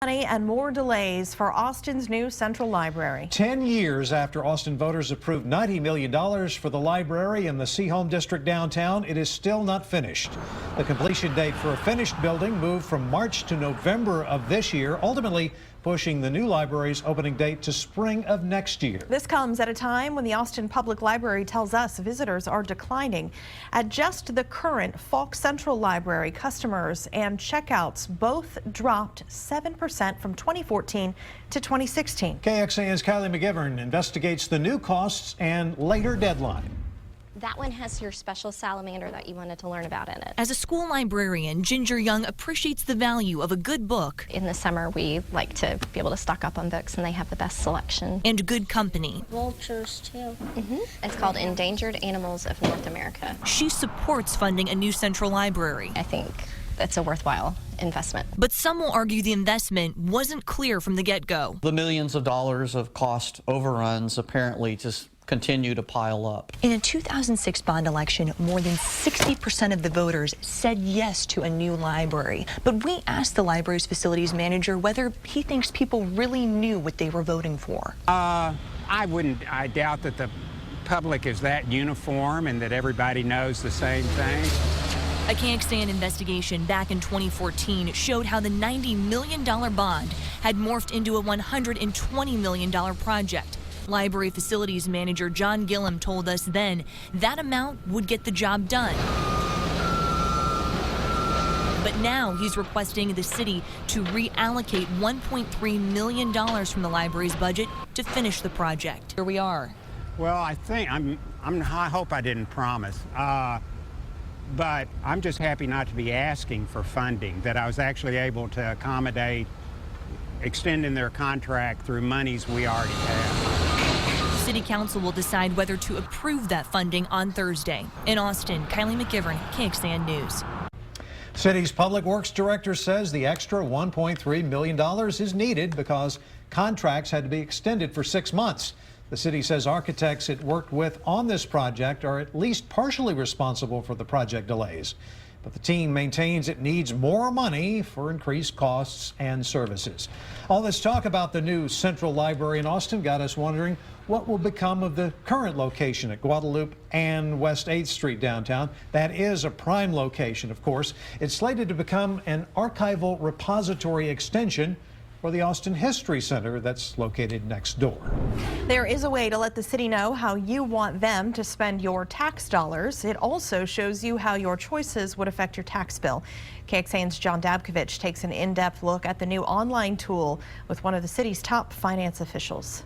money and more delays for Austin's new Central Library. 10 years after Austin voters approved $90 million for the library in the Seaholm District downtown, it is still not finished. The completion date for a finished building moved from March to November of this year, ultimately pushing the new library's opening date to spring of next year. This comes at a time when the Austin Public Library tells us visitors are declining. At just the current Falk Central Library, customers and checkouts both dropped 7% from 2014 to 2016. KXAN's Kylie McGivern investigates the new costs and later deadline. That one has your special salamander that you wanted to learn about in it. As a school librarian, Ginger Young appreciates the value of a good book. In the summer, we like to be able to stock up on books, and they have the best selection. And good company. Vultures, too. It's called Endangered Animals of North America. She supports funding a new central library. I think it's a worthwhile investment. But some will argue the investment wasn't clear from the get-go. The millions of dollars of cost overruns apparently just continue to pile up. In a 2006 bond election, more than 60% of the voters said yes to a new library. But we asked the library's facilities manager whether he thinks people really knew what they were voting for. I doubt that the public is that uniform and that everybody knows the same thing. A KXAN investigation back in 2014 showed how the $90 million bond had morphed into a $120 million project. Library facilities manager John Gillum told us then that amount would get the job done. But now he's requesting the city to reallocate $1.3 million from the library's budget to finish the project. Here we are. Well, I hope I didn't promise, but I'm just happy not to be asking for funding, that I was actually able to accommodate extending their contract through monies we already have. City Council will decide whether to approve that funding on Thursday. In Austin, Kylie McGivern, KXAN News. City's Public Works Director says the extra $1.3 million is needed because contracts had to be extended for 6 months. The city says architects it worked with on this project are at least partially responsible for the project delays. But the team maintains it needs more money for increased costs and services. All this talk about the new Central Library in Austin got us wondering what will become of the current location at Guadalupe and West 8th Street downtown. That is a prime location, of course. It's slated to become an archival repository extension for the Austin History Center that's located next door. There is a way to let the city know how you want them to spend your tax dollars. It also shows you how your choices would affect your tax bill. KXAN's John Dabkovich takes an in-depth look at the new online tool with one of the city's top finance officials.